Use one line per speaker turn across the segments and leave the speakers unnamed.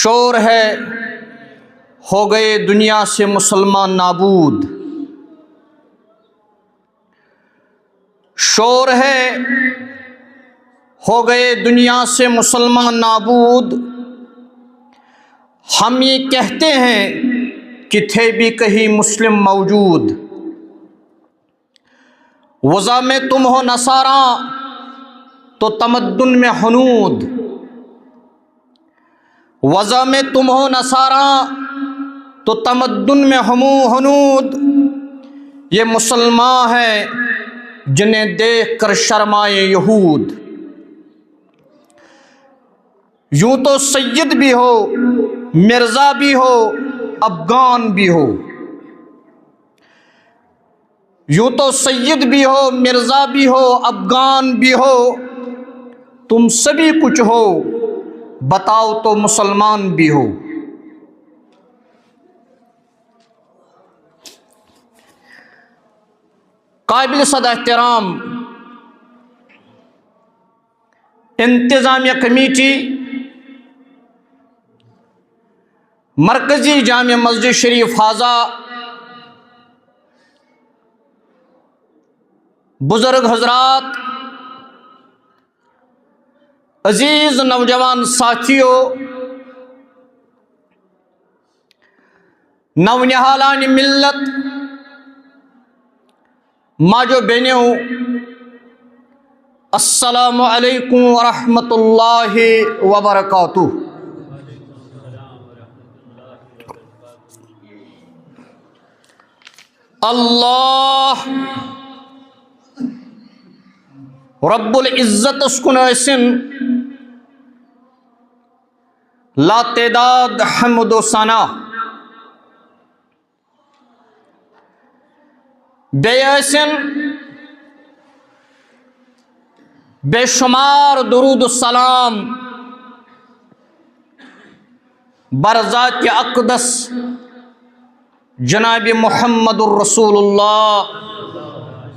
شور ہے ہو گئے دنیا سے مسلمان نابود، شور ہے ہو گئے دنیا سے مسلمان نابود، ہم یہ کہتے ہیں کہ تھے بھی کہیں مسلم موجود۔ وضع میں تم ہو نصاراں تو تمدن میں ہنود، وضع میں تم ہو نصاراں تو تمدن میں ہنود، یہ مسلمان ہیں جنہیں دیکھ کر شرمائے یہود۔ یوں تو سید بھی ہو مرزا بھی ہو افغان بھی ہو، یوں تو سید بھی ہو مرزا بھی ہو افغان بھی ہو، تم سبھی کچھ ہو بتاؤ تو مسلمان بھی ہو۔ قابل صد احترام انتظامیہ کمیٹی مرکزی جامع مسجد شریف ہازا، بزرگ حضرات، عزیز نوجوان ساتھیوں، نونہالان ملت، ماجو بہنوں، السلام علیکم ورحمۃ اللہ وبرکاتہ۔ اللہ رب العزت اسکن ایسن لا تعداد حمد و ثنا، بے ایسن بے شمار درود السلام برذات اقدس جناب محمد الرسول اللہ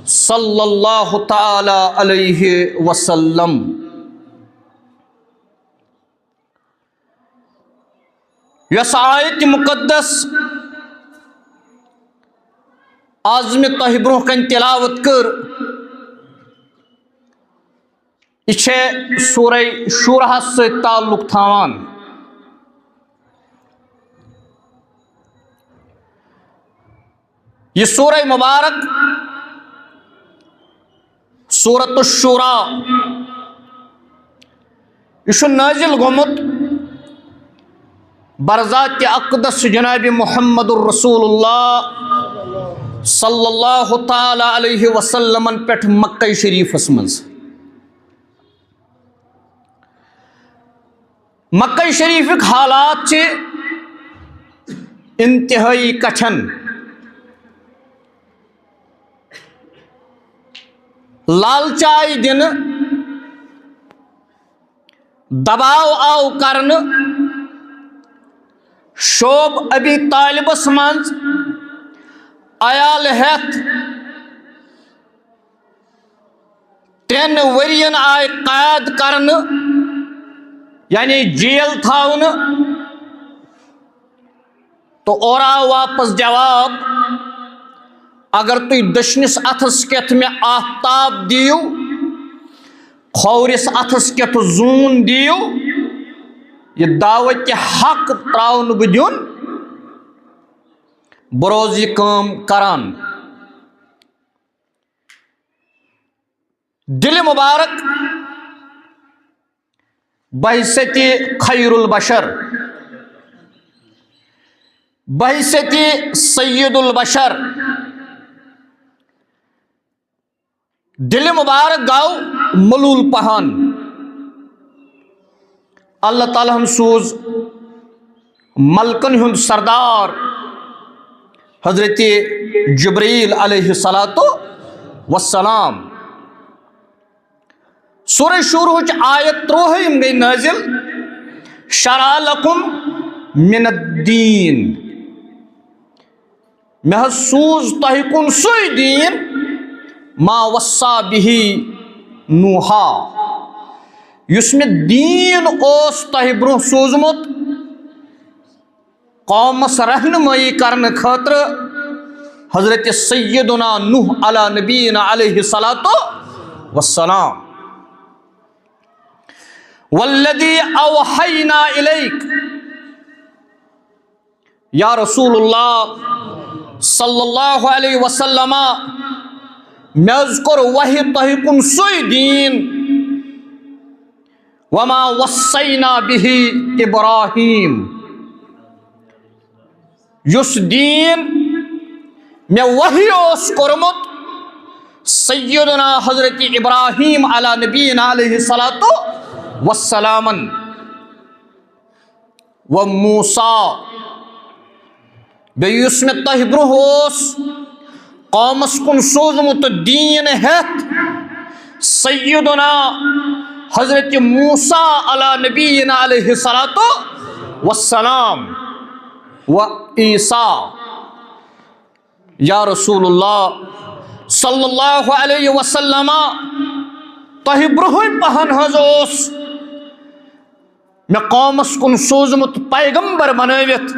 صلی اللہ تعالی علیہ وسلم۔ یس آیت مقدس آز میں تہ برہ کن تلاوت کر، یہ سورہ شورہ سے تعلق تھاوان۔ یہ سورہ مبارک سورۃ الشورى یہ نازل گومت برذات اقدس جناب محمد الرسول اللہ صلی اللہ تعالی علیہ وسلم پہ مکہ شریفس مز۔ مکہ شریفک حالات چھ انتہائی کٹھن، لالچائی دن، دباؤ آو کرن، شوب ابی طالبس منز عیال ہیت 3 ورین آئی قید کرن، یعنی جیل تھاون، تو اور آو واپس جواب اگر تُہۍ دشنس اتھس کیتھ میں آفتاب دیو، کھورس اتھس کیتھ زون دیو، یہ دعوت حق تراؤن بدیون بروزی کام کران۔ دل مبارک بحیثیت خیر البشر، بحیثیت سید البشر، دل مبارک گاو ملول پہن۔ اللہ تعالیٰ ہم سوز ملکن ہند سردار حضرت جبریل علیہ السلام۔ سورہ شورہ آیت 3 گئی نازل، شرع لکم من الدین، میں سوز تہ کن سوئی دین ما وصا بہی نوحا، یس میں دین اوس تہ برہ سوزمت قومس رہنمائی کرنے خاطر حضرت سیدنا نوح علی نبینا علیہ الصلاۃ والسلام والذی اوحینا الیک یا رسول اللہ صلی اللہ علیہ وسلم مز کور وحی تہ کن سوی دین وما وصینا به ابراہیم یس دین میں وحی اوس کورمت سیدنا حضرت ابراہیم علی نبینا علیہ الصلاۃ والسلام و موسیٰ بیس میں تہ برہ اوس قومس کن سوزمت دین ہیت سیدنا حضرت موسیٰ علی نبینا علیہ الصلاۃ والسلام و عیسیٰ یا رسول اللہ صلی اللہ علیہ وسلم تہ برہ پہن حض اوس میں قومس کن سوزمت پیغمبر بنوت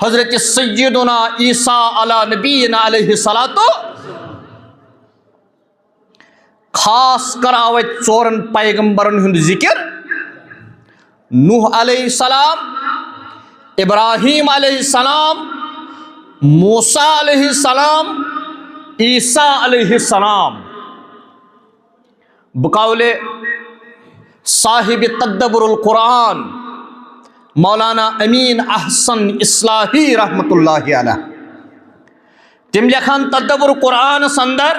حضرت سیدنا عیسیٰ علی نبینا علیہ الصلاۃ خاص کر آو ژورن پیغمبرن ہند ذکر نوح علیہ السلام ابراہیم علیہ السلام موسیٰ علیہ السلام عیسیٰ علیہ السلام بقول صاحب تدبر القرآن مولانا امین احسن اصلاحی رحمۃ اللہ علیہ تم لکھان تدبر قرآن اندر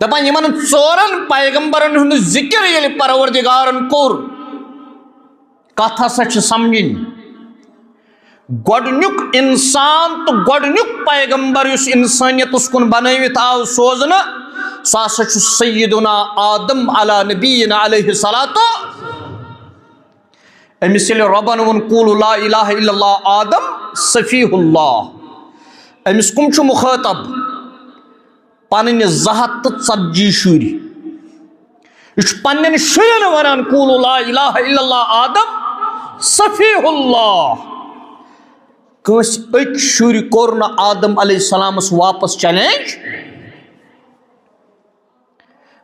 دپان یمن ژورن پیغمبرن ہند ذکر یل پروردگارن کور کتھ ہسا چھ سمجھن گۄڈنیُک انسان تو گۄڈنیُک پیغمبر یس انسانیت اس کن بنٲوِتھ آو سوزنہ سُہ ہسا چھُ سیدنا آدم علی نبینا علیہ الصلاۃ أمس ییٚلہِ رۄبن ووٚن قولوا لا الہ الا اللہ آدم صفیہ اللہ أمس کم چھُ مخاطب پنٕنۍ 240 شُرۍ یہ چھُ پننٮ۪ن شُرٮ۪ن ونان قولوا لا الہ الا اللہ آدم صفیہ اللہ کٲنٛسہِ أکۍ شُرۍ کوٚر نہٕ آدم علیہ السلامس واپس چیلنج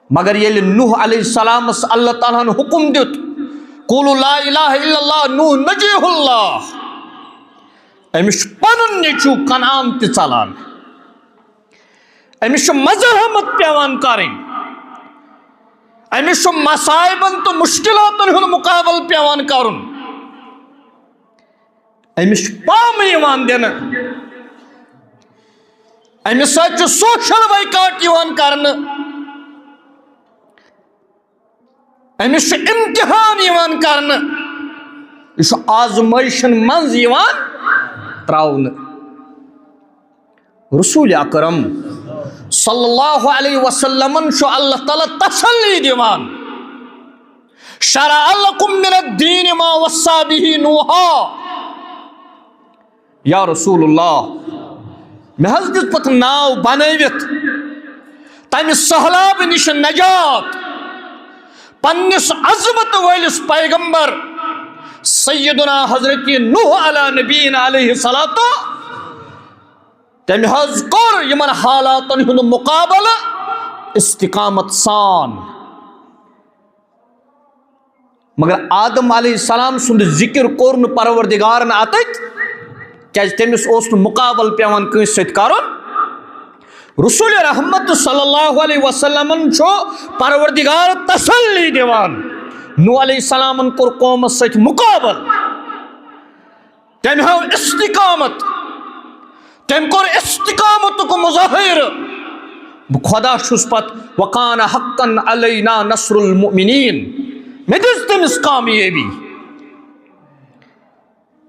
مگر ییٚلہِ نوح علیہ السلامس اللہ تعالیٰ ہن حکم دیُت قولوا لا الہ الا اللہ نوح نجیہ اللہ أمس چھُ پنُن نیٚچوٗ کنعان تہِ ژلان أمس چھُ مزاحمت پیوان کرٕنۍ أمس چھُ مصائبن تو مشکلاتن ہُنٛد مقابل پیوان کرُن أمس چھُ پام یِوان دِنہٕ أمس سۭتۍ چھُ سوشل بایکاٹ یِوان کرنہٕ أمس چھُ امتحان یِوان کرنہٕ یہِ چھُ آزمٲیشن منٛز یِوان تراونہٕ رسول اکرم صلی اللہ علیہ وسلمن چھُ اللہ تعالیٰ تسلی دِوان شرع لکم من الدین ما وصى به نوحا یا رسول اللہ مےٚ حظ دِژ پتہٕ ناو بنٲوِتھ تمہِ سہلاب نش نجات پننس عظمت وٲلِس پیغمبر سیدنا حضرت نوح علی نبینا علیہ الصلاۃ تمہِ حظ کوٚر یمن حالاتن ہُنٛد مقابلہٕ استقامت سان مگر آدم علیہ السلام سُنٛد ذکر کوٚر نہٕ پروردگارن اتتھ کیازِ تٔمِس اوس نہٕ مقابل پیوان کٲنٛسہِ سۭتۍ کرُن رسول رحمت صلی اللہ علیہ وسلمن چھُ پروردگار تسلی دِوان نوح علیہ السلامن کوٚر قومس سۭتۍ مقابل تٔمۍ ہٲو استقامت تٔمۍ کوٚر استقامتُک مظٲہرٕ بہٕ خۄدا چھُس پتہٕ وکان حقا علینا نصر المؤمنین مےٚ دِژ تٔمِس کامیٲبی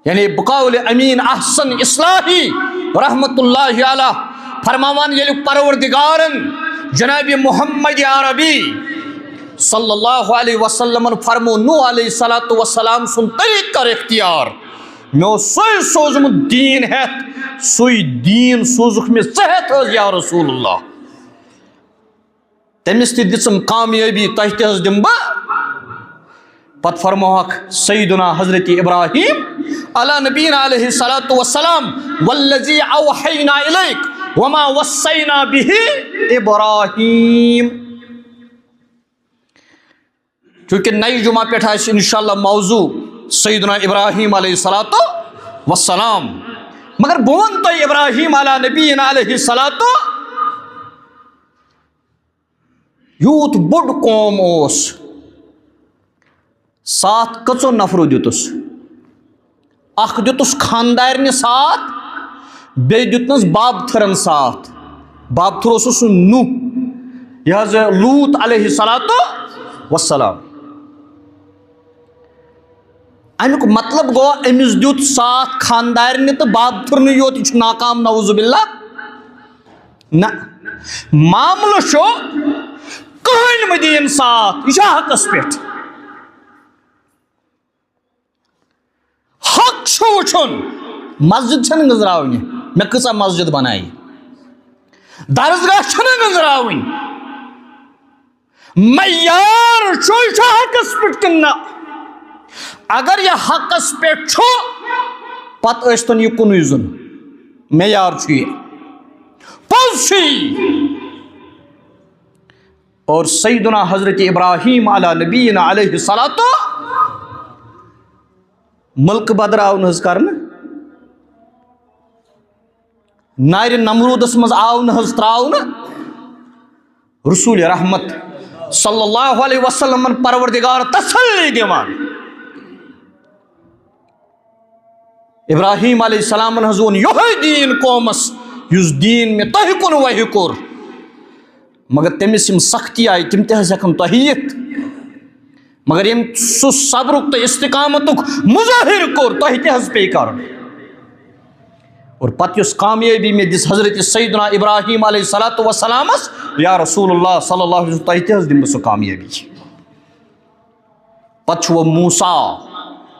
یعنی بقول امین احسن اصلاحی رحمت اللہ علیہ فرماوان ییٚلہِ پروردگارن جناب محمد عربی صلی اللہ علیہ وسلمن فرمو نوح علیہ الصلاۃ والسلام سُنٛد طریق کر اختیار مےٚ اوس سُے سوٗزمُت دیٖن ہٮ۪تھ سُے دیٖن سوٗزُکھ مےٚ ژٕ ہٮ۪تھ حظ یا رسول اللہ تٔمِس تہِ دِژٕم کامیٲبی تۄہہِ تہِ حظ دِمہٕ بہٕ پتہٕ فرموہکھ سیدنا حضرت ابراہیم علی نبینا علیہ الصلوۃ والسلام والذی اوحینا الیک وما وصینا بہ ابراہیم. چونکہ نئی جمعہ پہ انشاءاللہ موضوع سیدنا ابراہیم علیہ الصلوۃ والسلام. مگر بون تو ابراہیم علی نبینا علیہ الصلوۃ یوت بوڑ قوم اوس ساتھ کچو نفرو دتس. اخ دتس خاندارنہ ساتھ بے دتنس بابتھرن ساتھ. بابتھر اوس نوح یہ لوط علیہ الصلوۃ والسلام. امیک مطلب گو امس دیت ساتھ خاندارنہ تو بابتھرن یوت یہ ناکام نعوذ باللہ. نہ معاملہ شو کہین مدین ساتھ یہ حقس پہ. حق وچن مسجد چھن گزراونی میں کسا مسجد بنائی. درسگاہ چھن گزراونی معیار یہ حقس پہ کن. اگر یہ حقس پہ پتہ ٲسۍتن یہ کُنُے زوٚن معیار یہ پوٚز اور سیدنا حضرت ابراہیم علی نبینا علیہ الصلوۃ ملک بدراون حظ کرنے نار نمرودس مز آو حظ تراؤن. رسول رحمت صلی اللہ علیہ وسلم پروردگار تسلی دیوان. ابراہیم علیہ السلام حض اون یہ دین قومس اس دین میں تہ کن وحی کور. مگر تمس یم سختی آئی تم تہ ہکن تہ یت. مگر یم سہ صبرک تو استقامتک مظاہر کور تہ تہ پی کر. اور پتہ اس کامیابی میں دس حضرت سیدنا ابراہیم علیہ الصلوۃ والسلام یا رسول اللہ صلی اللہ علیہ وسلم تہ دم سہ کامیابی. پتہ وہ موسیٰ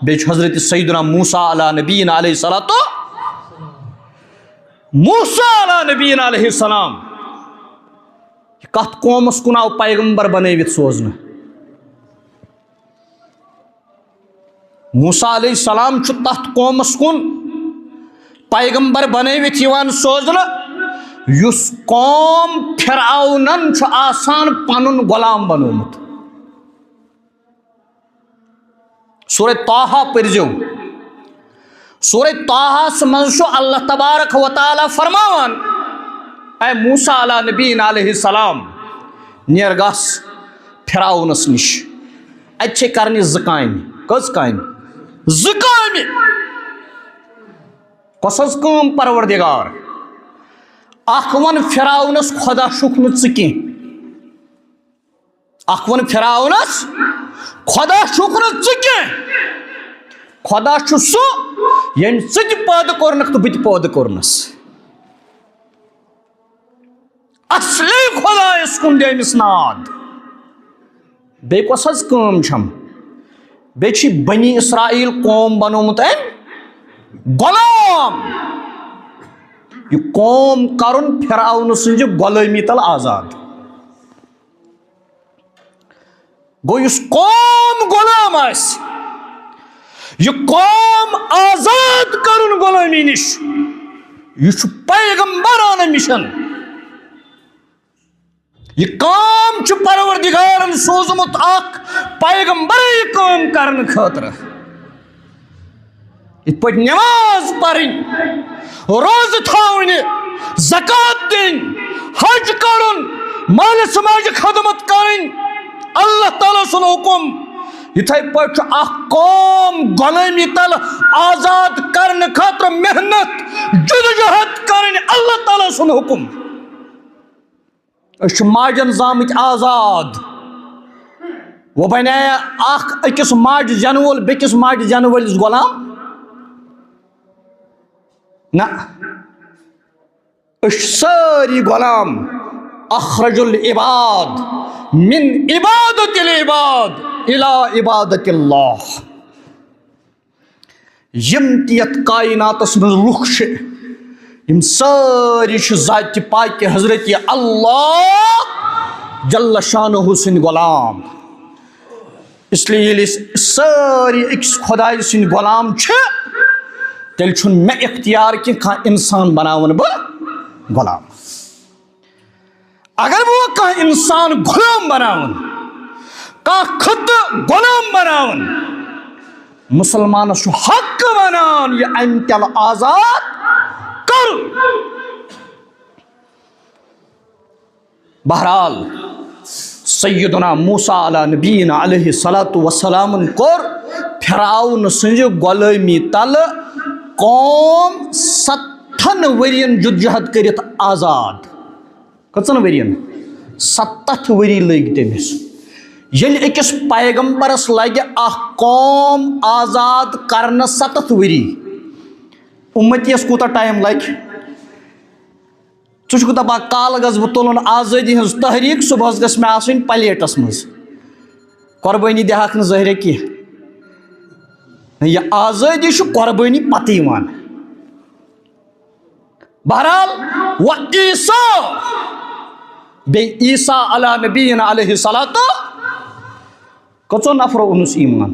بیچ حضرت سیدنا موسیٰ علی نبینا علیہ الصلوۃ موسیٰ علی نبینا علیہ السلام کت قومس کن آو پیغمبر بنوت سوزن. موسیٰ علیہ السلام تت قومس کن پیغمبر بنوت یوان سوزن یس قوم فرعونن آسان پنن غلام بنومت. سورہ طٰہٰ پرزو. سورہ طٰہٰ مز اللہ تبارک و تعالی فرماوان اے موسیٰ علی نبینا علیہ السلام نیر گس فرعونس نش. اتھے کرنی ز کامہ. کس کامہ؟ ز کامہ. کس حظ کٲم پروردگار؟ اخ ون فرعونس خدا چھُکھ نہٕ ژٕ کینٛہہ. اخ ون فرعونس خدا چھُکھ نہٕ ژٕ کینٛہہ. خدا چھُ سُہ ییٚمۍ ژٕ تہِ پٲدٕ کوٚرنکھ تہٕ بہٕ تہِ پٲدٕ کوٚرنس. اصلی خدایس کُن دِ أمِس ناد. بیٚیہِ کۄس حظ کٲم چھم؟ بیٚیہِ چھِ بنی اسرائیل قوم بنومُت أمۍ غلام. یہ قوم کرن فرعون سٕنٛزِ غلٲمی تل آزاد. گو اس قوم غلام آس یہ قوم آزاد کرن غلامی نش. یہ پیغمبرانہ مشن. یہ کام پروردگارن سوزمت اخ پیغمبر کام کرن خاطر. ات پہ نماز پڑھن روز تھاون زکات دن حج کرن مال سماج خدمت کرن اللہ تعالیٰ سن حکم. اتھے پہ اخ قوم غلامی تل آزاد کرنے خاطر محنت جدوجہد کرن اللہ تعالیٰ سن حکم. اس ماجن زامت آزاد. وہ بنے اخ اکس ماج زین وول بیکس ماج زین ولس غلام. نہ اس ساری غلام. اخرج العباد من عبادت العباد الى عبادت اللہ. یم تیت کائناتس من لکھ یم ساری ذات پاک حضرت اللہ جل شانہ سن غلام. اس لیے ساری اکس خدای سن غلام تیل چھن میں اختیار کہ کھانا انسان بناون بہ غلام. اگر بہ کھانا انسان غلام بناون کھانا خط غلام بناون مسلمانس حق ونان یہ ام تل آزاد کر. بہرحال سیدنا موسیٰ علیہ نبینا علیہ الصلاۃ والسلام کور فرعون سنج غلامی تل قوم 70 ورین جدوجہد کرت آزاد. کتن ورین 70 وری لگ تمس. یل اکس پیغمبرس لگہ اخ قوم آزاد کرنا 7 وری امتیس کوتا ٹائم لگ. ژٕ دپان کال گژھٕ بہٕ تُلُن آزٲدی ہٕنٛز تحریٖک صُبحس گژھِ مےٚ آسٕنۍ پلیٹس منٛز قۄربٲنی دِہاکھ نہٕ ظٲہرے کینٛہہ. یہِ آزٲدی چھُ قۄربٲنی پتہٕ یِوان. بہرحال و عیسیٰ بیٚیہِ عیسیٰ علیٰ نبینا علیہ الصلاۃ کٔژو نفرو اوٚنُس ایٖمان؟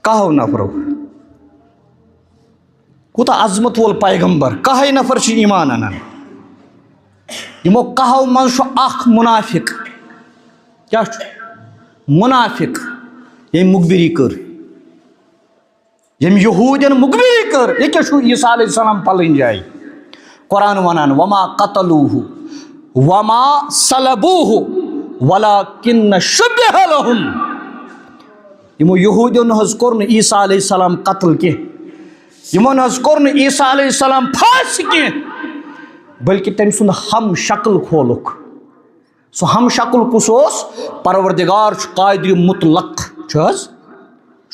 کہو نفرو. کوٗتاہ عظمت وول پیغمبر. کہے نفر چھِ ایٖمان اَنان. یِمو کہو منٛز چھُ اکھ مُنافِق. کیٛاہ چھُ مُنافِق؟ ییٚمۍ مُخبِری کٔر، ییٚمۍ یہوٗدٮ۪ن مُخبِری کٔر. یہِ کیٛاہ چھُ عیسیٰ علیہ السلام پَلٕنۍ جایہِ قرآن وَنان وما قتلوٗہُ وما صلبوٗہُ ولٰکِنَّ شُبِّہَ لَہُم. یِمو یہوٗدیو نہٕ حظ کوٚر نہٕ عیسیٰ علیہ السلام قتل کینٛہہ. یمن حظ کوٚر نہٕ عیسیٰ علیہ السلام پھانٛسہِ کینٛہہ بلکہ تٔمۍ سُنٛد ہم شکل کھولُکھ. سُہ ہم شکل کُس اوس؟ پروردگار چھُ قادر مطلق چھُ حظ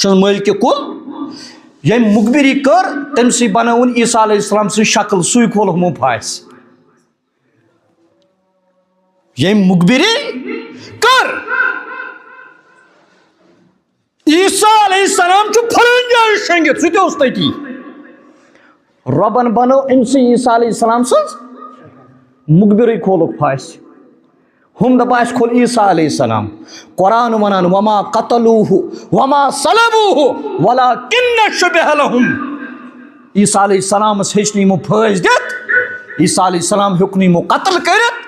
مٲلکہِ کُل. ییٚمۍ مُخبِری کٔر تٔمسٕے بنٲوٕن عیسیٰ علیہ السلام سٕنٛز شکل سُے کھولُکھ یِمو پھانٛسہِ. ییٚمۍ مُخبِری کٔر عیسیٰ علیہ السلام چھُ پھلٲنۍ جایہِ شۄنٛگِتھ سُہ تہِ اوس تٔتی. رۄبن بنٲو أمسٕے عیسیٰ علیہ السلام سٕنٛز مُخبِرٕے کھولُکھ پھانٛسہِ. ہُم دپان اَسہِ کھول عیسیٰ علیہ السلام. قرآن وَنان وما قتلوٗہُ وما صلبوٗہُ ولٰکِنَّ شُبِہَ لَہُم. عیسیٰ علیہ السلامس ہیٚچ نہٕ یِمو پھٲنٛسۍ دِتھ. عیسیٰ علیہ السلام ہیوٚک نہٕ یِمو قتل کٔرِتھ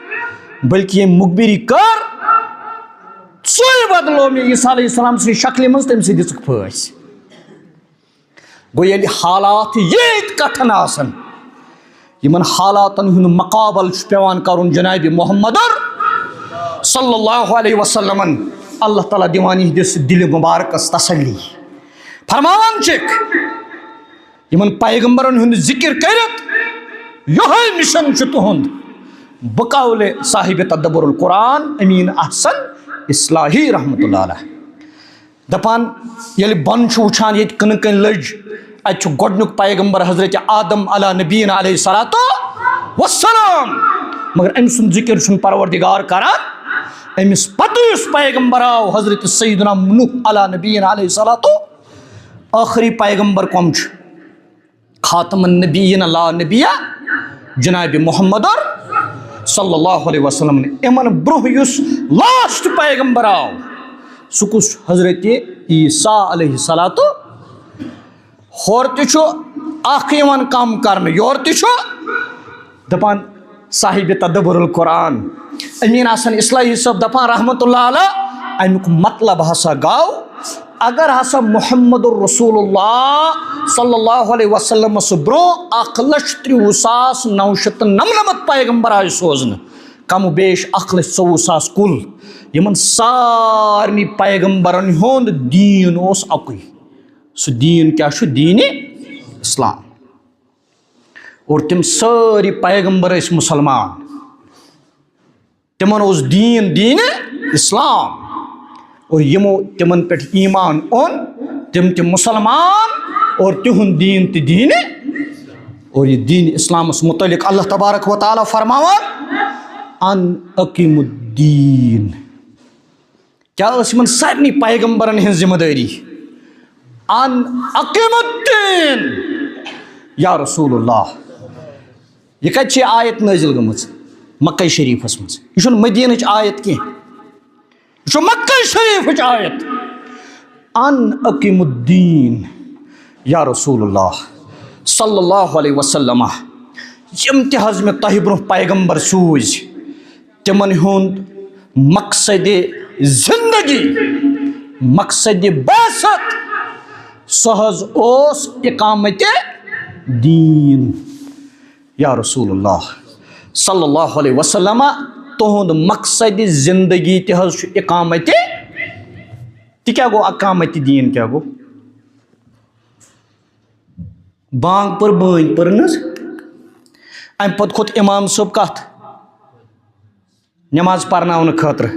بلکہ ییٚمۍ مُخبِری کٔر سُے بدلو مےٚ عیسیٰ علیہ السلام سٕنٛزِ شکلہِ منٛز تٔمسٕے دِژٕکھ پھٲنٛسۍ. گوٚو ییٚلہِ حالات ییٖتۍ کٹھن آسن یِمن حالاتن ہُنٛد مقابل چھُ پیٚوان کرُن جنابِ محمد صلی اللہ علیہ وسلمن اللہ تعالیٰ دِوان یِہنٛدِس دِلہِ مُبارکس تسلی. فرماوان چھِکھ یِمن پیغمبرن ہُنٛد ذِکر کٔرِتھ یِہوٚے مِشن چھُ تُہُنٛد. بقولِ صاحبِ تدبر القرآن امین احسن اصلاحی رحمتہ اللہ علیہ دپان ییٚلہِ بۄن چھُ وٕچھان ییٚتہِ کٕنہٕ کٔنۍ لٔج اتہِ چھُ گۄڈنیُک پیغمبر حضرت آدم علیٰ نبینا علیہ الصلاۃ والسلام. مگر أمۍ سُنٛد ذِکر چھُنہٕ پروردگار کران. أمِس پتہٕ یُس پیغمبر آو حضرت سیدنا نوح علیٰ نبینا علیہ الصلاۃ ٲخری پیغمبر کۄم چھُ؟ خاتم النبیین لا نبیہ جنابِ محمد صلی اللہ علیہ وسلم. یِمن برونٛہہ یُس لاسٹ پیغمبر آو سُہ کُس چھُ؟ حضرت عیسیٰ علیہ الصلاۃ. ہورٕ تہِ چھُ اکھ یِوان کم کرنہٕ یورٕ تہِ چھُ دپان صاحبِ تدبر القرآن امین حسن اصلاحی صٲب دپان رحمتہ اللہ علیہ امیُک مطلب ہسا گوٚو اگر ہسا محمد الرسول اللہ صلی اللہ علیہ وسلمس برونٛہہ 1,30,999 پیغمبر آیہِ سوزنہٕ کم و بیش 1,24,000 کُل. یِمن سارنٕے پیغمبرن ہُنٛد دیٖن اوس اکُے. سُہ دیٖن کیٛاہ چھُ؟ دیٖنِ اسلام. اور تِم سٲری پیغمبر ٲسۍ مُسلمان. تِمن اوس دیٖن دیٖنِ اسلام. اور یِمو تِمن پٮ۪ٹھ ایٖمان اوٚن تِم تہِ مُسلمان اور تِہُنٛد دیٖن تہِ دیٖنِ. اور یہِ دیٖنِ اسلامس متعلق اللہ تبارک و تعالیٰ فرماوان ان اقیمُ الدیٖن. کیٛاہ ٲس یِمن سارنٕے پیغمبرن ہٕنٛز ذمہٕ دٲری؟ ان اقیمُ الدیٖن. یا رسول اللہ یہ کتہِ چھِ آیت نٲزِل گٔمٕژ؟ مکہ شریٖفس منٛز. یہِ چھُنہٕ مدیٖنٕچ آیت کینٛہہ یہ مکہ شریفٕچ آیت. ان اقیمُ الدیٖن یا رسول اللہ صلی اللہ علیہ وسلم یم تہ حض میں تہ برہ پیغمبر سوز تمن ہند مقصد زندگی مقصد بعثت سہ حض اوس اقامت دین یا رسول اللہ صلی اللہ علیہ وسلم تہند مقصد زندگی تہ حض چھ اقامت تہ کیا گو اقامت دین کیا گو بانگ پر بٲنۍ پٔرنَس امہِ پتہٕ کھوٚت امام صٲب کتھ نٮ۪ماز پرناونہٕ خٲطرٕ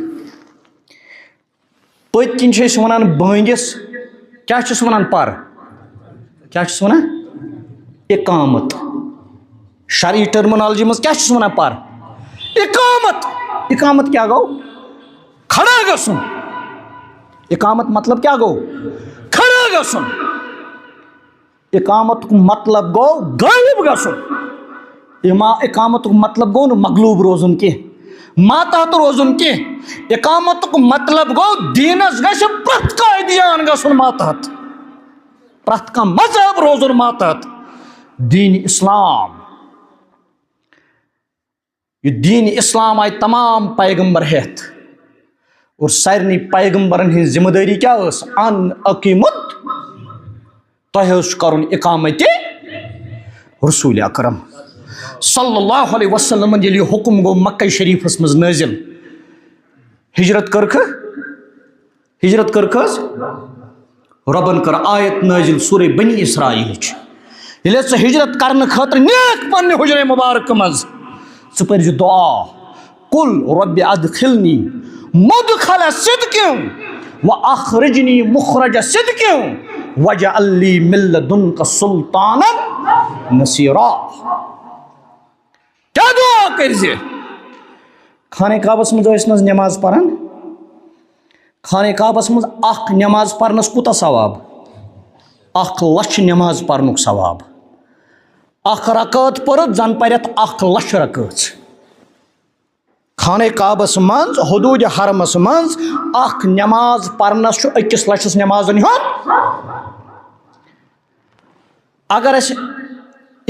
پٔتۍ کِنۍ چھِ أسۍ ونان بٲنٛگِس کیٛاہ چھِس ونان پر کیٛاہ چھِس ونان اقامت شرعی ٹرمنالجی منٛز کیٛاہ چھِس ونان پر اقامت اقامت کیا گوٚو کھڑا گژھُن اقامت مطلب کیا گوٚو کھڑا گژھُن اقامت مطلب گو غٲلب گژھُن اقامت مطلب گو نہٕ مغلوب روزُن کینٛہہ ماتحت روزُن کینٛہہ اقامت مطلب گو دیٖنس گژھِ پرٛٮ۪تھ کانٛہہ ادیان گژھُن ماتحت پرٛٮ۪تھ کانٛہہ مذہب روزُن ماتحت دیٖنِ اسلام یہ دیٖنِ اسلام آیہِ تمام پیغمبر ہٮ۪تھ اور سارنٕے پیغمبرن ہٕنٛز ذمہٕ دٲری کیٛاہ ٲس ان عقیمت تۄہہِ حظ چھُ کرُن اقامت رسول اکرم صلی اللہ علیہ وسلم ییٚلہِ یہِ حکم گوٚو مکہ شریفس منٛز نٲزِل ہجرت کٔرکھ حظ رۄبن کٔر آیت نٲزِل سورہ بنی اسرائیلٕچ ییٚلہِ ژٕ ہجرت کرنہٕ خٲطرٕ نیکھ پننہِ حجرے مبارکہ منٛز ژٕ پٔرزِ دعا قل رب ادخلنی مدخل صدق واخرجنی مخرج صدق وجعل لی من لدنک سلطانا نصیرا کیا دعا کرزِ خانہ کعبس منٛز ٲسۍ نہ حظ نٮ۪ماز پران خانہ کعبس منٛز اکھ نٮ۪ماز پرنس کوٗتاہ ثواب 1,00,000 نٮ۪ماز پرنُک ثواب اکھ رکعت پٔرِتھ زن پرٮ۪تھ 1,00,000 رکٲژ خانہ کعبس منٛز حدوٗدِ حرمس منٛز اکھ نٮ۪ماز پرنس چھُ 1,00,000 نٮ۪مازن ہُنٛد اگر اسہِ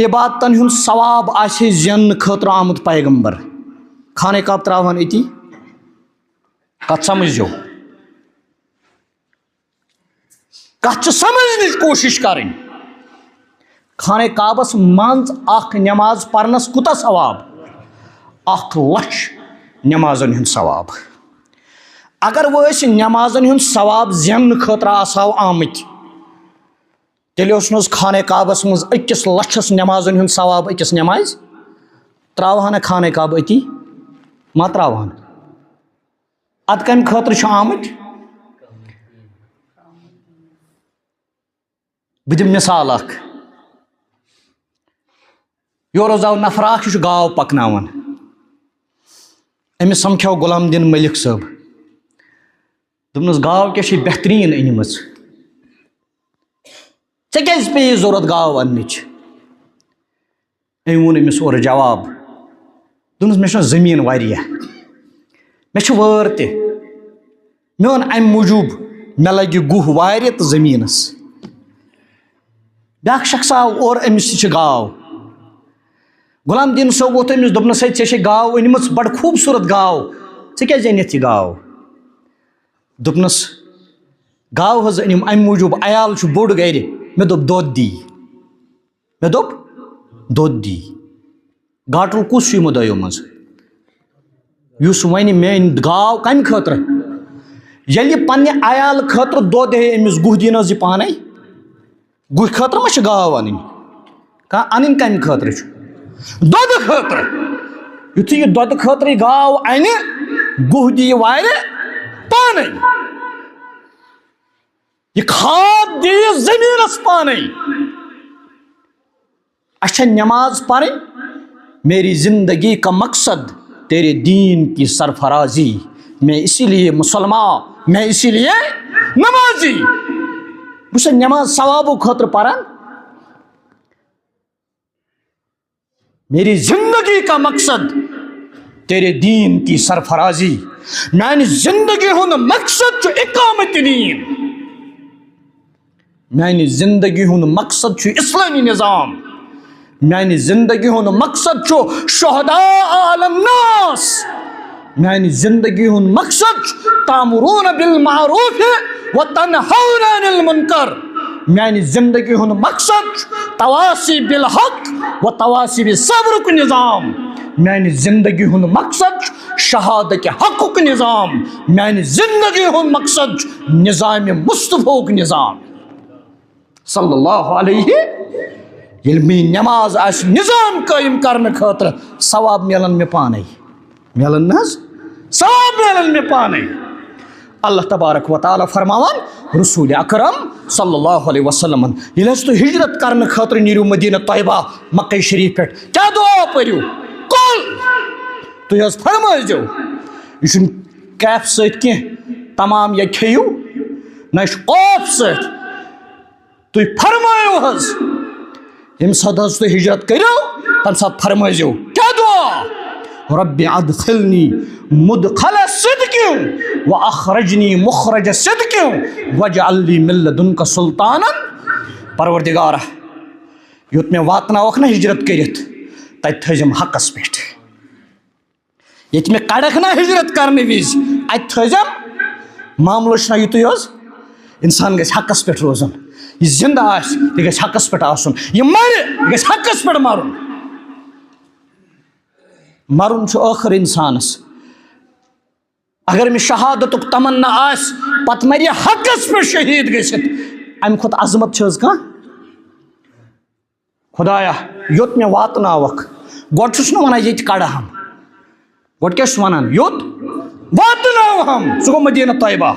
عبادتن ہُنٛد ثواب آسہِ زیننہٕ خٲطرٕ آمُت پیغمبر خانہ کعب تراوہن أتی کتھ سمجھو کتھ چھِ سمجھنٕچ کوٗشش کرٕنۍ خانہ کعبس منٛز اکھ نٮ۪ماز پرنس کوٗتاہ ثواب 1,00,000 نٮ۪مازن ہُنٛد ثواب اگر وۄنۍ أسۍ نٮ۪مازن ہُنٛد ثواب زیننہٕ خٲطرٕ آسہو آمٕتۍ تیٚلہِ اوس نہٕ حظ خانہ کعبس منٛز 1,00,000 نٮ۪مازن ہُنٛد ثواب أکِس نٮ۪مازِ تراوہن خانہ کعب أتی ما تراوہن ادٕ کمہِ خٲطرٕ چھِ آمٕتۍ بہٕ دِمہٕ مثال اکھ یورٕ حظ آو نفر اکھ یہِ چھُ گاو پکناوان أمِس سمکھیو غلام الدین ملک صٲب دوٚپنس گاو کیٛاہ چھے بہتریٖن أنمٕژ ژےٚ کیٛازِ پیٚیی ضوٚرتھ گاو اننٕچ أمۍ ووٚن أمِس اورٕ جواب دوٚپنس مےٚ چھُنہ زٔمیٖن واریاہ مےٚ چھِ وٲر تہِ مےٚ ووٚن امہِ موٗجوٗب مےٚ لگہِ گُہہ وارِ تہٕ زٔمیٖنس بیٛاکھ شخص آو اورٕ أمِس تہِ چھِ گاو غلام الدین صٲب ووٚتھ أمِس دوٚپنس ہے ژےٚ چھے گاو أنمٕژ بڑٕ خوٗبصوٗرت گاو ژےٚ کیٛازِ أنِتھ یہِ گاو دوٚپنس گاو حظ أنِم امہِ موٗجوٗب عیال چھُ بوٚڑ گرِ مےٚ دوٚپ دۄد دی گاٹُل کُس چھُ یِمو دۄیو منٛز یُس وَنہِ میٲنۍ گاو کمہِ خٲطرٕ ییٚلہِ یہِ پننہِ عیال خٲطرٕ دۄد ہے أمِس گُہہ دی نہٕ حظ یہِ پانے گُہہِ خٲطرٕ ما چھِ گاو انٕنۍ کانٛہہ انٕنۍ کمہِ خٲطرٕ چھُ دۄدٕ خٲطرٕ یُتھُے یہِ دۄدٕ خٲطرٕ یہِ گاو انہِ گُہہ دی یہِ وارِ پانے یہ کھاد دی زمینس پانے اچھا نماز پڑھیں میری زندگی کا مقصد تیرے دین کی سرفرازی میں اسی لیے مسلمان میں اسی لیے نمازی بس نماز ثوابو خاطر پران میری زندگی کا مقصد تیرے دین کی سرفرازی میانی زندگی ہند مقصد جو اقامت دین میانی زندگی ہند مقصد چھُ اسلامی نظام میانی زندگی ہند مقصد چھُ شہداء عالم ناس میانی زندگی ہند مقصد تامرون بالمعروف وتنہون عن المنکر میانی زندگی ہند مقصد تواسی بالحق و تواسی بالصبر کو نظام میانی زندگی ہند مقصد شہادت حق کو نظام میانی زندگی ہند مقصد نظام مصطفیٰ کو نظام صلی اللہ علیہ یل میں نماز آس نظام قائم کرنے خاطر ثواب ملن میں پانے ملن نز ثواب ملن میں پانے اللہ تبارک و تعالی فرماوان رسول اکرم صلی اللہ علیہ وسلم یل تو ہجرت کرنے خاطر نیرو مدینہ طیبہ مکہ شریف پہ کیا دعا پڑھو کل تو حض فرمائی جو یہ کیف ست کی تمام یا کھیو نہ قوف ست تو فرمائیو حض یم سات حض تو ہجرت کرو تم سات فرمائیو کیا دعا رب ادخلنی مدخل صدق و اخرجنی مخرج صدق واجعل لی من لدنک سلطانا پروردگار یوت میں واتنا وقت نا ہجرت کرت تت تھزم حقس پہ یہ میں کڑک نا ہجرت کرنے وز ات تھزم معاملہ نا یتھے حض انسان گژھِ حقس پہ روزن یہ زندہ آس یہ گژھِ حقس پہ آسن یہ مر یہ گژھِ حقس پہ مرن مرن چھُ ٲخر انسانس اگر میں شہادت تمنا آس پتہ مر یہ حقس پہ شہید گژھت امہ کھت عظمت چھ حظ کانٛہہ خدایا یوت میں واتناوکھ گۄڈٕ چھُس نہٕ ونان ییٚتہِ کڑہم گۄڈٕ کیٛاہ چھُس ونان یوت واتناوہم سُہ گوٚو مدینہ طیبہ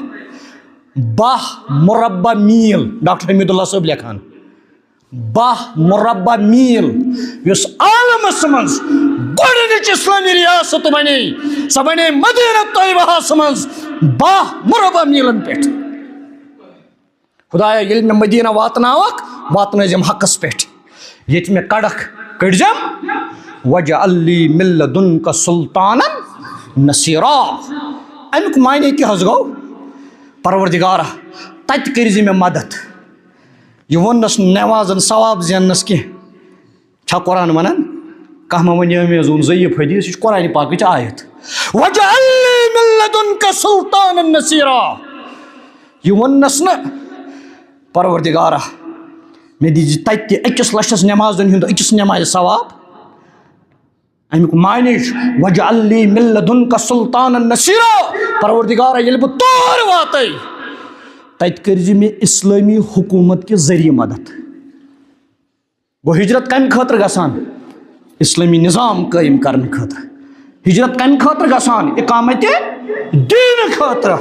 12 مربع میل ڈاکٹر حمید اللہ صٲب لیکھان 12 مربع میل یس عالمس مز گۄڈنِچ اسلامی ریاست بنے سۄ بنے مدینہ طیبہس مز 12 مربع میلن پٮ۪ٹھ خدایا ییٚلہِ مےٚ مدینہ واتناوکھ واتنٲیزم حقس پٮ۪ٹھ ییٚتہِ مےٚ کڑکھ کٔڑزم واجعل لی من لدنک سلطانا نصیرا امیُک معنی کیٛاہ حظ گوٚو پروردگارہ تت کرزِ مےٚ مدد یہ ونس نمازن ثواب زینس کی چھا قرآن ونان کانٛہہ ما ونہِ مےٚ زون ضعیف حدیث یہ قرآن پاکٕچ آیت واجعل لی من لدنک سلطانا نصیرا یہ ونس نا پروردگارہ مے دیجی تت تہِ أکِس لچھس نمازن ہُنٛد أکِس نمازِ ثواب امیُک معنی وجعل لی من لدنک سلطانا نصیرا پروردگارہ ییٚلہِ بہٕ تور واتے تت کرزِ مےٚ اسلامی حکومت کے ذریعہ مدد گو ہجرت کمہِ خٲطرٕ گژھان اسلامی نظام قٲیِم کرنہٕ خٲطرٕ ہجرت کمہِ خٲطرٕ گژھان اقامت دین خٲطرٕ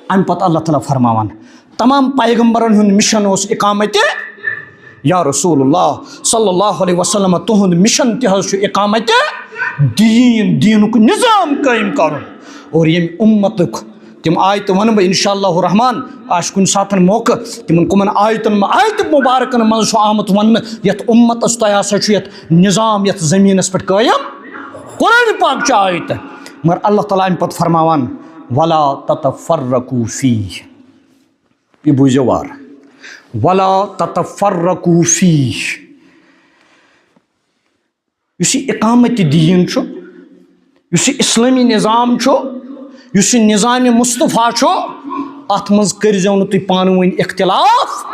امہِ پتہٕ اللہ تعالیٰ فرماوان تمام پیغمبرن ہُنٛد مشن اوس اقامت یا رسول اللہ صلی اللہ علیہ وسلم تہند مشن تہ حظ چھُ اقامت دین دینُک نظام قٲیِم کرُن اور یم امتُک تم آیت ون بہ انشاء اللہ الرحمن آس کن سات موقع تمن کمن آیتن آیت مبارکن مز آمت ون یت امتس تہ ہسا یت نظام یت زمینس پہ قائم قرآن پاک چ آیت مگر اللہ تعالیٰ امہ پتہ فرماوان ولا تتفرقوا فیہ یہ بوزیو وار ولا تتفرقوا فیہ یس اقامت دین چھُ یس اسلامی نظام چھُ یس نظام مصطفیٰ چھُ ات مز کرزیو نہٕ تُہۍ پانہٕ ؤنۍ اختلاف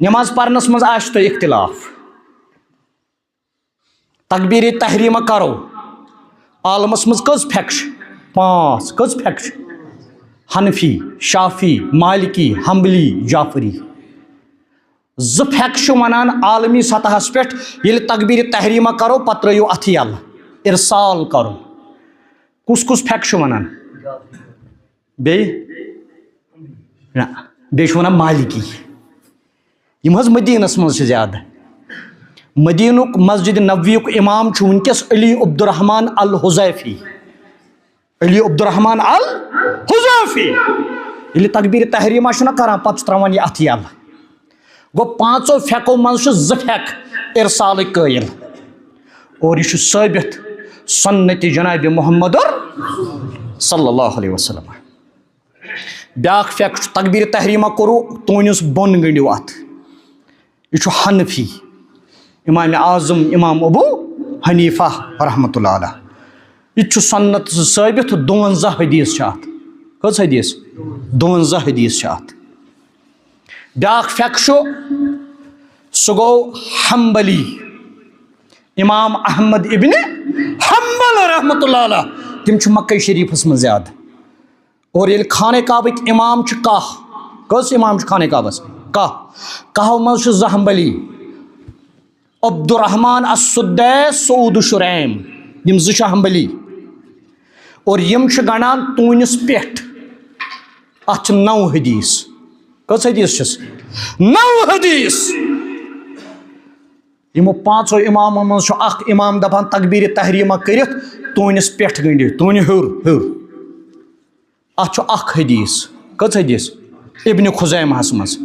نماز پرنس مز آسہِ تۄہہِ اختلاف تکبیر تحریمہ کرو عالمس مز کٔژ پھیٚکہٕ چھِ 5 کٔژ پھیٚکہٕ چھِ حنفی شافی مالکی حنبلی جعفری 2 پھیٚکہٕ چھِ ونان عالمی سطحس پٮ۪ٹھ ییٚلہِ تکبیر تحریمہ کرو پتہٕ ترٲیِو اتھٕ یلہٕ ارسال کرُن کُس کُس پھیٚکہٕ چھُ ونان بیٚیہِ نہ بیٚیہِ چھُ ونان مالکی یم حظ مدینس مز چھِ زیادٕ مدینُک مسجد نبویُک امام چھُ ونکیٚس علی عبدالرحمان الحذیفی علی عبدالرحمان الحذیفی ییٚلہِ تکبیر تحریمہ چھُنہ کران پتہٕ چھُ تراوان یہِ اتھٕ یلہٕ گوٚو 5 پھیٚکو منٛز چھُ 2 پھیٚکہٕ ارسالٕکۍ قٲیل اور یہ چھُ ثٲبت سنت جناب محمد صلی اللہ علیہ وسلم بیاکھ فیک تکبیر تحریمہ کرو تونس بون گنڈو ات یہ حنفی امام اعظم امام ابو حنیفہ رحمۃ اللہ علیہ یہ سنت ثابت 52 حدیث ات کس حدیث 52 حدیث ات بیاکھ فیک سہ گو حنبلی امام احمد ابن حنبل رحمۃ اللہ علیہ تم مکہ شریفس من زیادہ اور یل خانہ کعبک امام کاہ کس امام خانہ کعبس کہو مز زٕ حنبلی عبد الرحمان السدیس سعود شریم یم زٕ حنبلی اور یم گنان تونس پٮ۪ٹھ ات 9 حدیث کس حدیث چھس 9 حدیث یمو 5 امامو مز اخ امام دپان تکبیر تحریمہ کرت تونس پٮ۪ٹھ گنڈو تونہِ ہیور ات اخ حدیث کس حدیث ابن خزیمہ مز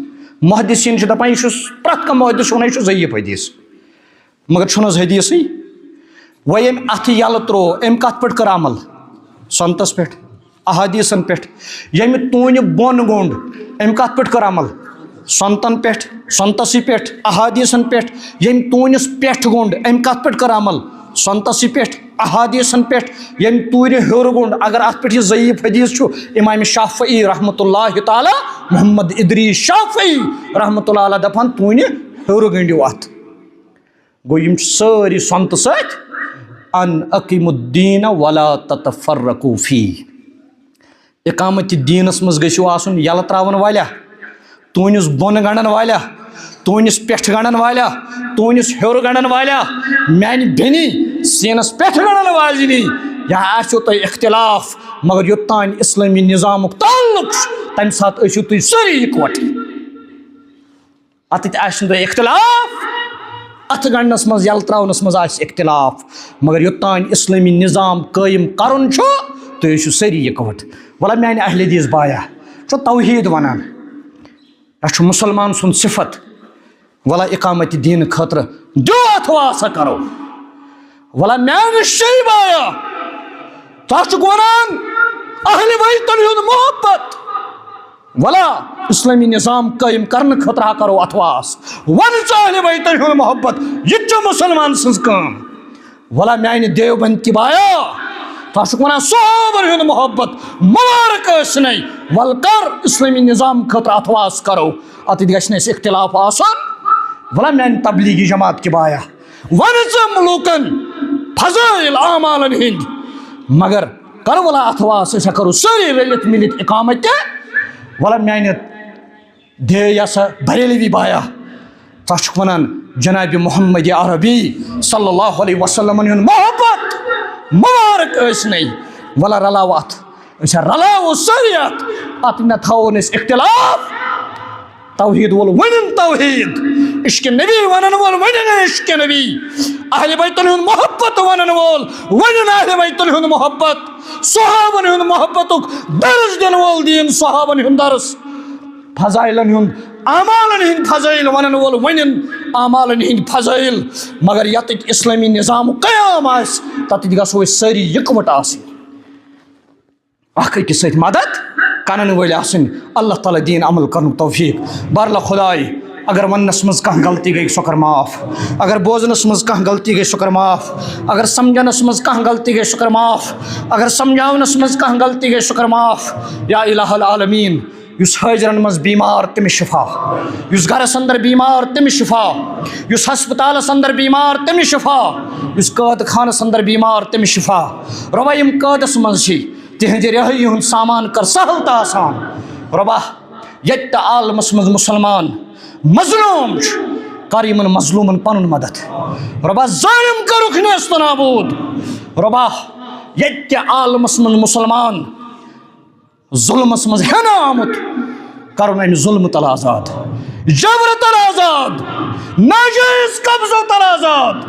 محدثین دپان یہ پرٛٮ۪تھ کانٛہہ محدث ونان یہ ضعیف حدیث مگر چھُنہٕ حدیثی و یم ات یلہٕ ترو ام کت پٮ۪ٹھ کر عمل سنتس پٮ۪ٹھ احادیثن پٮ۪ٹھ یم تونہِ بۄن گوٚنڈ ام کت پٮ۪ٹھ کر عمل سنتن پٮ۪ٹھ سنتسی پٮ۪ٹھ احادیثن پٮ۪ٹھ یم تونس پٮ۪ٹھ گوٚنڈ ام کت پٮ۪ٹھ کر عمل سنتسی پٮ۪ٹھ احادیثن پٮ۪ٹھ یم تورِ ہیور گوٚنڈ اگر ات پٮ۪ٹھ یہ ضعیف حدیث چھُ امام شافعی رحمۃ اللہ تعالیٰ محمد ادریس شافعی رحمۃ اللہ علیہ دپان تونہِ ہیور گنڈو ات گو یم ساری سنت ست ان اقیموا الدین ولا تتفرقوا فیہ اقامت دینس مز گژھِو آسُن یلہٕ تراون والیاہ تونس بۄن گنڈن والیاہ تونس پٮ۪ٹھ گنڈن والیاہ تونس ہیور گنڈن والیاہ میانہِ بیٚنہِ سینس پٮ۪ٹھ گنڈن واجنی یا آسیو تۄہہِ اختلاف مگر یوٚتام اسلٲمی نظامُک تعلق چھُ تمہِ ساتہٕ ٲسِو تُہۍ سٲری یِکوٹہٕ اتٮ۪تھ آسہِ نہٕ تۄہہِ اختلاف اتھ گنڈنس مز یلہٕ تراونس مز آسہِ اختلاف مگر یوٚتام اسلٲمی نظام قٲیِم کرُن چھُ تُہۍ ٲسِو سٲری یِکوٹہٕ ولا میانہِ اہل حدیث بایا چھُ توحیٖد ونان یہ چھُ مسلمان سُنٛد صفت ولا اقامت دین خٲطرٕ دِو اتھوا سا کرو ولا میانہِ شیٚیہِ بایا تۄہہِ چھُکھ ونان اہل بیتن ہُنٛد محبت ولا اسلامی نظام قٲیِم کرنہٕ خٲطرٕ ہا کرو اتھواس ون ژٕ اہل بیتن ہُنٛد محبت یہِ تہِ چھِ مسلمان سٕنٛز کٲم ولا میانہِ دیوبند کہِ بایا تۄہہِ چھُکھ ونان صحابن ہُنٛد محبت مبارک ٲسنَے ول کر اسلامی نظام خٲطرٕ اتھواس کرو اتٮ۪تھ گژھِ نہٕ اَسہِ اختلاف آسُن ولا میانہِ تبلیغی جماعت کہِ بایا ون ژٕ لوٗکن فضٲیل اعمالن ہٕنٛدۍ مگر کر ولا اتھواس أسۍ ہا کرو سٲری رٔلِتھ مِلِتھ اقامت تہِ ولا میانہِ دے سا بریلوی بایا تۄہہِ چھُکھ ونان جناب محمد عربی صلی اللہ علیہ وسلمن ہُنٛد محبت مبارک ٲسنَے ولا رلاو اتھ أسۍ ہا رلاوو سٲری اتھ نہ تھاوون أسۍ اختلاف توحیٖد وول ونن توحیٖد عشق نبی ونن وول ونن عشق نبی اہل بیتن ہُنٛد محبت ونن وول ونن اہل بیتن ہُنٛد محبت صحابن ہُنٛد محبتُک درس دِنہٕ وول دِیِن صحابن ہُنٛد درس فضائلن ہُنٛد اعمالن ہٕنٛدۍ فضٲیل ونن وول ونن اعمالن ہٕنٛدۍ فضٲیل مگر یتٮ۪تھ اسلامی نظام قیام آسہِ تتٮ۪تھ گژھو أسۍ سٲری یِکوٹہٕ آسٕنۍ اکھ أکِس سۭتۍ مدد کرن وٲلۍ آسٕنۍ اللہ تعالیٰ دِیِن عمل کرنُک توفیٖق بہرحال خۄداے اگر وننس مز کانٛہہ غلطی گٔے سۄ کر معاف اگر بوزنس مز کانٛہہ غلطی گٔے سۄ کر معاف اگر سمجھنس مز کانٛہہ غلطی گٔے سۄ کر معاف اگر سمجھاونس مز کانٛہہ غلطی گٔے سۄ کر معاف یا الہ العالمیٖن یُس حٲضرن منٛز بیمار تٔمِس شفا یُس گرس اندر بیمار تٔمِس شفا یُس ہسپتالس اندر بیمار تٔمِس شفا یُس قٲد خانس اندر بیمار تٔمِس شفا رۄبا یِم قٲدس منٛز چھِ تِہنٛدِ رِہٲیی ہُنٛد سامان کر سہل تہٕ آسان رۄبا ییٚتہِ تہِ عالمس منٛز مُسلمان مظلوٗم چھُ کر یِمن مظلوٗمن پنُن مدد رۄبا ظٲلِم کرُکھ نیست نابوٗد رۄبا ییٚتہِ تہِ عالمس منٛز مُسلمان ظلمس منٛز ہٮ۪نہٕ آمُت کرُن امہِ ظلمہٕ تل آزاد جبرٕ تل آزاد ناجٲیز قبضو تل آزاد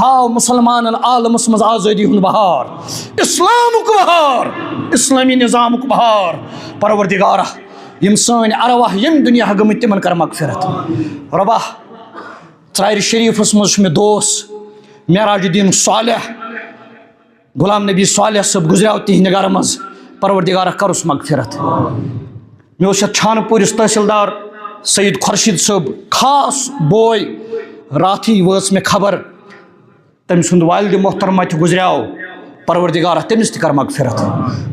ہاو مسلمانن عالمس منٛز آزٲدی ہُنٛد بہار اسلامُک بہار اسلامی نظامُک بہار پروردگارا یِم سٲنۍ ارواح ییٚمہِ دُنیا گٔمٕتۍ تِمن کر مغفرت رۄبا ژرارِ شریٖفس منٛز چھُ مےٚ دوس معراج الدیٖن صالح غلام نبی صالح صٲب گُزریو تِہنٛدِ گرٕ منٛز پروردگارا کرُس مغفرت مے اوس چھان پورس تحصیلدار سید خورشید صٲب خاص بوے راتھی وٲژ مےٚ خبر تٔمۍ سُنٛد والدِ محترمہ تہِ گُزریٛاو پروردگارہ تٔمِس تہِ کر مغفرت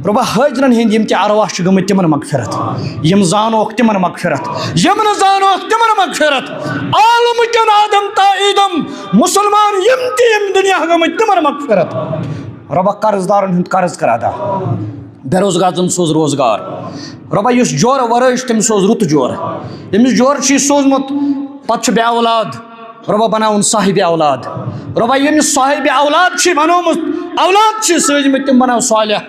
رۄبا حٲضرن ہٕنٛدۍ یِم تہِ ارواح چھِ گٔمٕتۍ تِمن مغفرت یِم زانوکھ تِمن مغفرت یِم نہٕ زانوکھ تِمن مغفرت عالم کٮ۪ن آدم تا عیدم مُسلمان یِم تہِ یِم دُنیا گٔمٕتۍ تِمن مغفرت رۄبا قرض دارن ہُنٛد قرض کر ادا بے روزگارن سوز روزگار رۄبا یُس جورٕ ورٲے چھُ تٔمِس سوز رُت جورٕ ییٚمِس جورٕ چھُے سوٗزمُت پتہٕ چھُ بے اولاد رۄبا بناوُن صاحبِ اولاد رۄبا ییٚمِس صاحبِ اولاد چھِ بنومُت اولاد چھِ سوٗزمٕتۍ تِم بناو صالح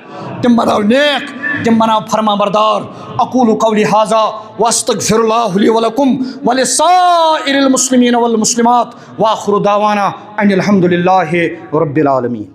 تِم بناو نیک تِم بناو فرما بردار اقول قولی ھذا واستغفر اللہ لی ولکم ولسائر المسلمین والمسلمات وآخر دعوانا ان الحمد للہ رب العالمین.